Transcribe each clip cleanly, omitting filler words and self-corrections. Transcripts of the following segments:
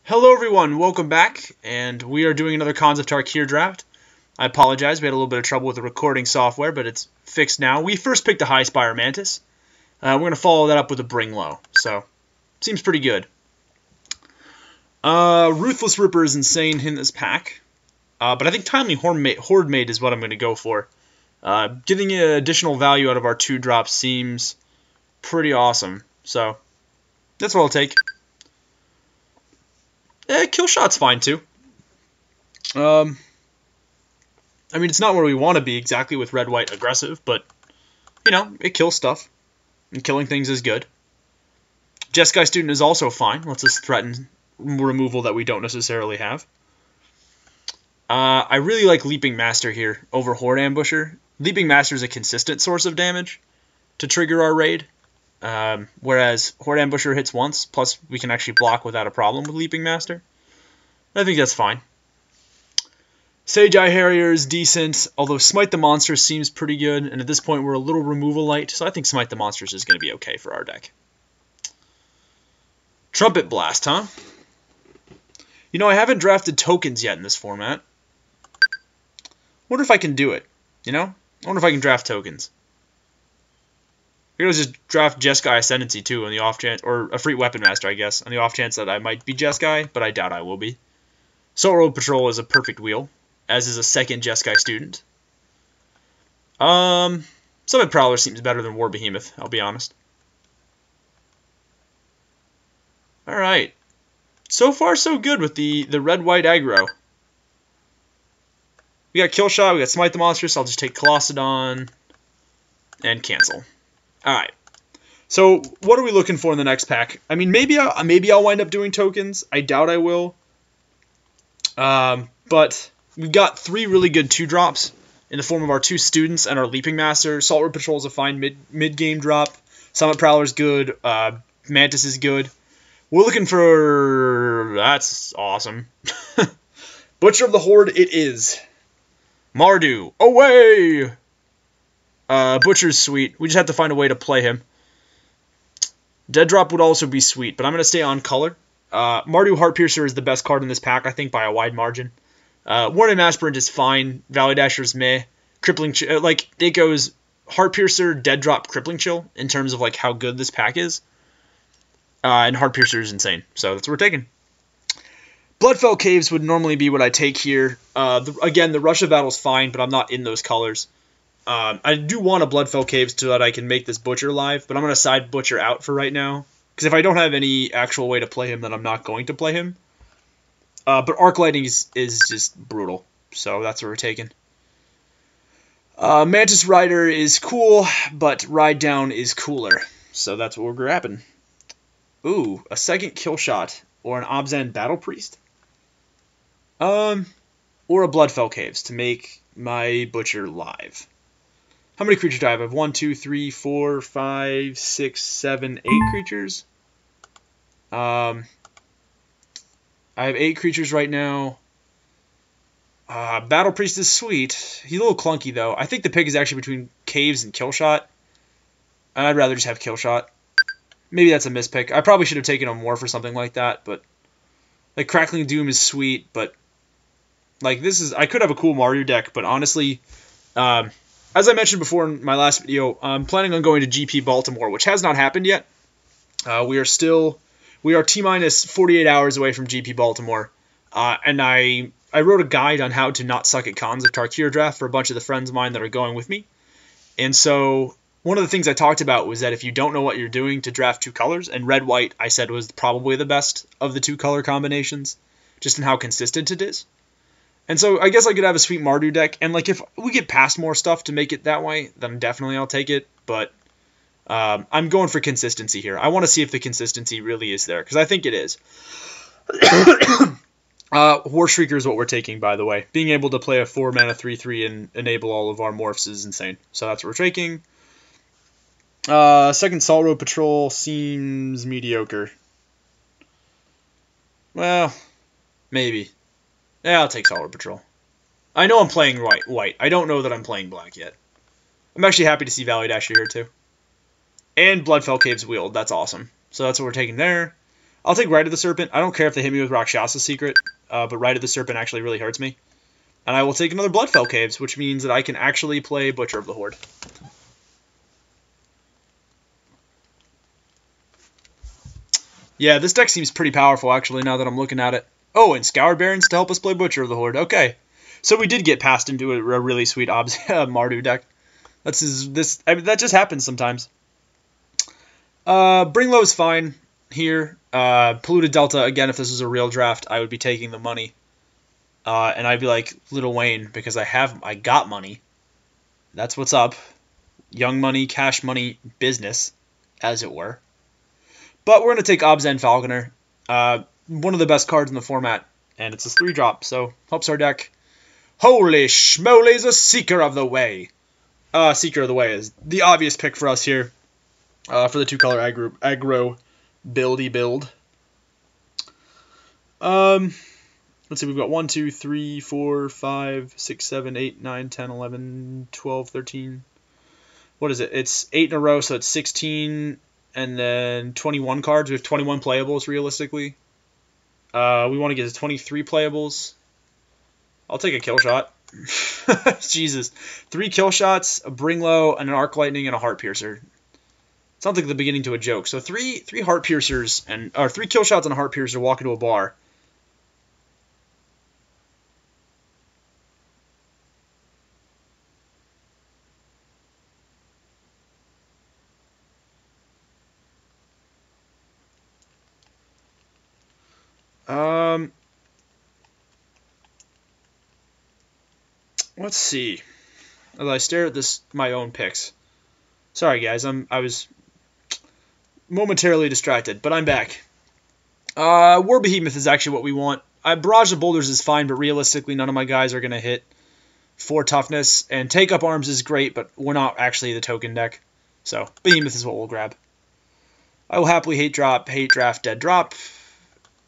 Hello everyone, welcome back, and we are doing another Cons of Tarkir draft. I apologize, we had a little bit of trouble with the recording software, but it's fixed now. We first picked a High Spire Mantis. We're going to follow that up with a Bring Low, so seems pretty good. Ruthless Ripper is insane in this pack, but I think Timely Horde Mate is what I'm going to go for. Getting additional value out of our 2-drops seems pretty awesome, so that's what I'll take. Kill shot's fine too. I mean, it's not where we want to be exactly with red-white aggressive, but, you know, it kills stuff. And killing things is good. Jeskai Student is also fine. Lets us threaten removal that we don't necessarily have. I really like Leaping Master here over Horde Ambusher. Leaping Master is a consistent source of damage to trigger our raid. Whereas Horde Ambusher hits once, plus we can actually block without a problem with Leaping Master. I think that's fine. Sage Eye Harrier is decent, although Smite the Monsters seems pretty good, and at this point we're a little removal light, so I think Smite the Monsters is going to be okay for our deck. Trumpet Blast, huh? You know, I haven't drafted tokens yet in this format. Wonder if I can do it, you know? I wonder if I can draft tokens. I'm going to just draft Jeskai Ascendancy too on the off chance, or a Free Weapon Master, I guess, on the off chance that I might be Jeskai, but I doubt I will be. Soul Road Patrol is a perfect wheel, as is a second Jeskai Student. Summit Prowler seems better than War Behemoth, I'll be honest. Alright. So far so good with the red-white aggro. We got Kill Shot, we got Smite the Monsters, so I'll just take Colossadon and cancel. Alright, so what are we looking for in the next pack? I mean, maybe I'll wind up doing tokens. I doubt I will. But we've got 3 really good 2-drops in the form of our 2 students and our Leaping Master. Salt Road Patrol is a fine mid-game drop. Summit Prowler is good. Mantis is good. We're looking for... That's awesome. Butcher of the Horde it is. Mardu, away! Butcher's sweet. We just have to find a way to play him. Dead Drop would also be sweet, but I'm going to stay on color. Mardu Heartpiercer is the best card in this pack, I think, by a wide margin. Warning Aspirant is fine. Valley Dasher's meh. Crippling Chill, like, it goes Heartpiercer, Dead Drop, Crippling Chill in terms of, like, how good this pack is. And Heartpiercer is insane, so that's what we're taking. Bloodfell Caves would normally be what I take here. Again, the Russia Battle's fine, but I'm not in those colors. I do want a Bloodfell Caves so that I can make this Butcher live, but I'm going to side Butcher out for right now. Because if I don't have any actual way to play him, then I'm not going to play him. But Arc Lighting is just brutal, so that's what we're taking. Mantis Rider is cool, but Ride Down is cooler, so that's what we're grabbing. Ooh, a second Kill Shot, or an Obzan Battle Priest? Or a Bloodfell Caves to make my Butcher live. How many creatures do I have? I have 1, 2, 3, 4, 5, 6, 7, 8 creatures. I have 8 creatures right now. Battle Priest is sweet. He's a little clunky, though. I think the pick is actually between Caves and Kill Shot. I'd rather just have Kill Shot. Maybe that's a mispick. I probably should have taken a Morph or something like that, but... Like, Crackling Doom is sweet, but... Like, this is... I could have a cool Mario deck, but honestly... as I mentioned before in my last video, I'm planning on going to GP Baltimore, which has not happened yet. We are T-minus 48 hours away from GP Baltimore, and I wrote a guide on how to not suck at Cons of Tarkir draft for a bunch of the friends of mine that are going with me. And so one of the things I talked about was that if you don't know what you're doing to draft 2 colors, and red-white I said was probably the best of the 2 color combinations, just in how consistent it is. And so I guess I could have a sweet Mardu deck, and like if we get past more stuff to make it that way, then definitely I'll take it, but I'm going for consistency here. I want to see if the consistency really is there, because I think it is. War Shrieker is what we're taking, by the way. Being able to play a 4-mana 3/3 and enable all of our morphs is insane, so that's what we're taking. Second Salt Road Patrol seems mediocre. Well, maybe. Yeah, I'll take Salt Road Patrol. I know I'm playing white. I don't know that I'm playing black yet. I'm actually happy to see Valley Dasher here, too. And Bloodfell Caves wheeled. That's awesome. So that's what we're taking there. I'll take Rite of the Serpent. I don't care if they hit me with Rakshasa's Secret, but Rite of the Serpent actually really hurts me. And I will take another Bloodfell Caves, which means that I can actually play Butcher of the Horde. Yeah, this deck seems pretty powerful, actually, now that I'm looking at it. Oh, and Scoured Barrens to help us play Butcher of the Horde. Okay. So we did get passed into a really sweet Mardu deck. I mean, that just happens sometimes. Bringlow is fine here. Polluted Delta, again, if this was a real draft, I would be taking the money. And I'd be like Little Wayne, because I got money. That's what's up. Young money, cash money, business, as it were. But we're going to take Obzen Falconer. One of the best cards in the format. And it's a 3-drop, so helps our deck. Holy schmoly's a Seeker of the Way. Seeker of the Way is the obvious pick for us here. For the 2-color aggro buildy build. Let's see, we've got 1, 2, 3, 4, 5, 6, 7, 8, 9, 10, 11, 12, 13. What is it? It's 8 in a row, so it's 16 and then 21 cards. We have 21 playables, realistically. We want to get to 23 playables. I'll take a kill shot. Jesus. 3 kill shots, a Bringlow, and an Arc Lightning, and a Heart Piercer. Sounds like the beginning to a joke. So 3 Heart Piercers, or 3 kill shots and a Heart Piercer walk into a bar. Let's see. As I stare at my own picks. Sorry, guys. I was momentarily distracted, but I'm back. War Behemoth is actually what we want. Barrage of Boulders is fine, but realistically, none of my guys are going to hit 4 toughness. And Take Up Arms is great, but we're not actually the token deck. So, Behemoth is what we'll grab. I will happily hate draft, dead drop.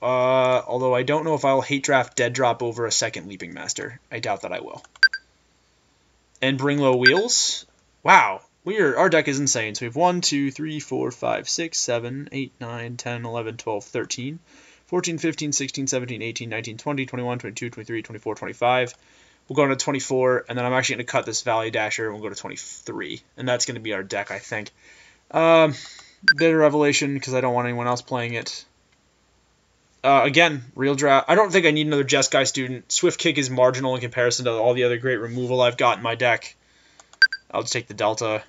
Although I don't know if I'll hate draft, dead drop over a second Leaping Master. I doubt that I will. And Bringlow Wheels. Wow. Our deck is insane. So we have 1, 2, 3, 4, 5, 6, 7, 8, 9, 10, 11, 12, 13, 14, 15, 16, 17, 18, 19, 20, 21, 22, 23, 24, 25. We'll go into 24, and then I'm actually going to cut this Valley Dasher, and we'll go to 23. And that's going to be our deck, I think. Bitter Revelation, because I don't want anyone else playing it. Again, real draft. I don't think I need another Jeskai student. Swift Kick is marginal in comparison to all the other great removal I've got in my deck. I'll just take the Delta.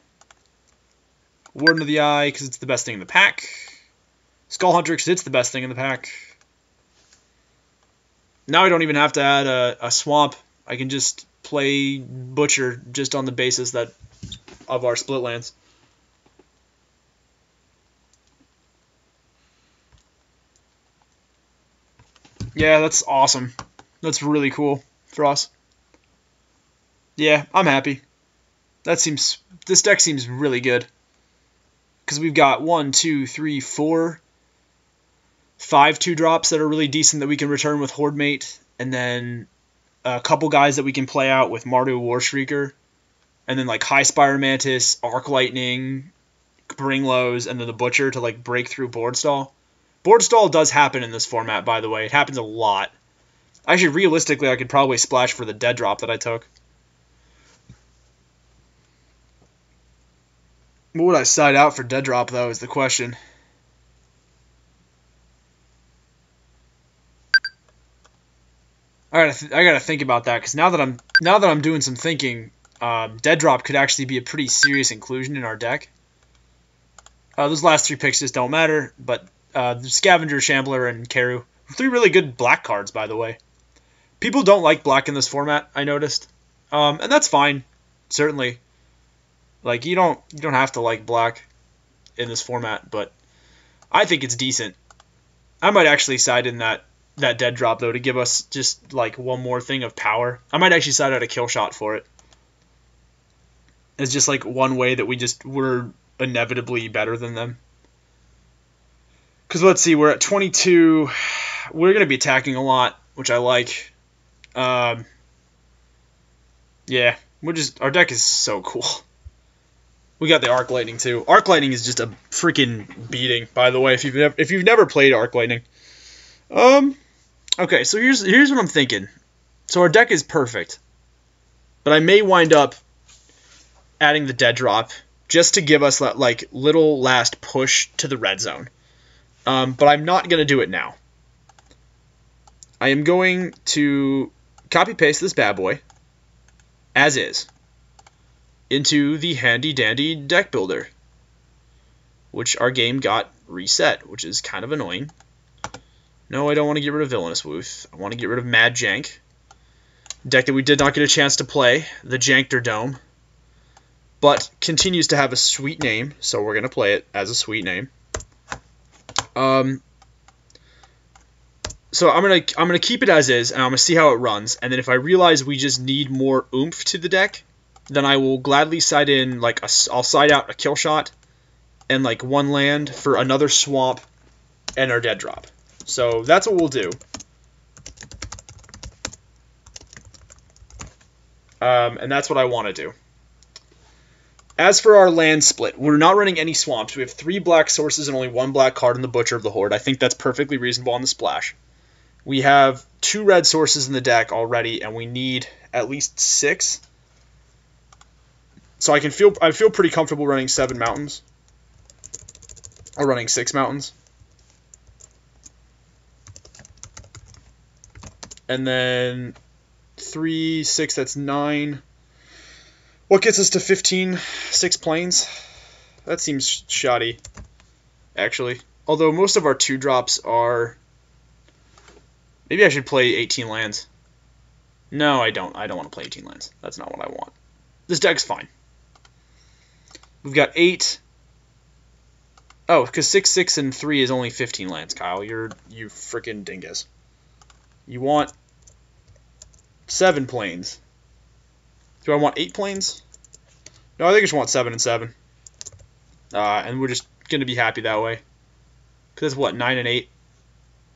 Warden of the Eye, because it's the best thing in the pack. Skull Hunter, because it's the best thing in the pack. Now I don't even have to add a Swamp. I can just play Butcher just on the basis of our split lands. Yeah, that's awesome. That's really cool for us. Yeah, I'm happy. This deck seems really good. Because we've got 1, 2, 3, 4, 5 2-drops that are really decent that we can return with Horde Mate. And then a couple guys that we can play out with Mardu Warshrieker. And then like High Spire Mantis, Arc Lightning, Bringlows, and then the Butcher to like break through board stall. Board stall does happen in this format, by the way. It happens a lot. Actually, realistically, I could probably splash for the dead drop that I took. What would I side out for dead drop, though, is the question. I gotta think about that, because now that I'm doing some thinking, dead drop could actually be a pretty serious inclusion in our deck. Those last 3 picks just don't matter, but Scavenger, Shambler, and Karu. 3 really good black cards, by the way. People don't like black in this format, I noticed. And that's fine, certainly. Like, you don't have to like black in this format, but I think it's decent. I might actually side in that dead drop, though, to give us just, like, one more thing of power. I might actually side out a kill shot for it. It's just, like, one way that we're inevitably better than them. Because, let's see, we're at 22. We're going to be attacking a lot, which I like. Yeah, our deck is so cool. We got the Arc Lightning too. Arc Lightning is just a freaking beating, by the way, if you've never played Arc Lightning. Okay, so here's what I'm thinking. So our deck is perfect, but I may wind up adding the dead drop just to give us like little last push to the red zone. But I'm not gonna do it now. I am going to copy paste this bad boy as is into the handy dandy deck builder, which our game got reset, which is kind of annoying. No, I don't want to get rid of Villainous Wooth. I want to get rid of Mad Jank, deck that we did not get a chance to play, the Jankter Dome, but continues to have a sweet name, so we're going to play it as a sweet name. So I'm gonna keep it as is, and I'm gonna see how it runs, and then if I realize we just need more oomph to the deck, then I will gladly side in I'll side out a kill shot and like one land for another swamp and our dead drop. So that's what we'll do. And that's what I want to do. As for our land split, we're not running any swamps. We have 3 black sources and only 1 black card in the Butcher of the Horde. I think that's perfectly reasonable on the splash. We have 2 red sources in the deck already, and we need at least 6. So I feel pretty comfortable running 7 mountains. Or running 6 mountains. And then 3, 6, that's 9. What gets us to 15? 6 planes? That seems shoddy, actually. Although most of our 2-drops are... Maybe I should play 18 lands. No, I don't. I don't want to play 18 lands. That's not what I want. This deck's fine. We've got 8. Oh, because 6, 6, and 3 is only 15 lands, Kyle. You freaking dingus. You want 7 planes. Do I want 8 planes? No, I think I just want 7 and 7. And we're just going to be happy that way. Because what, 9 and 8?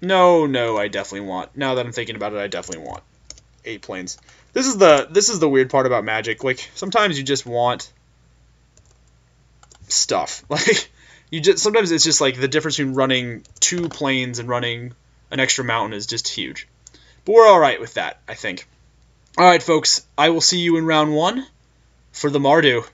No, I definitely want. Now that I'm thinking about it, I definitely want 8 planes. This is the weird part about Magic. Like, sometimes you just want stuff. Like, sometimes it's just like the difference between running 2 planes and running an extra mountain is just huge. But we're all right with that, I think. All right, folks. I will see you in round 1 for the Mardu.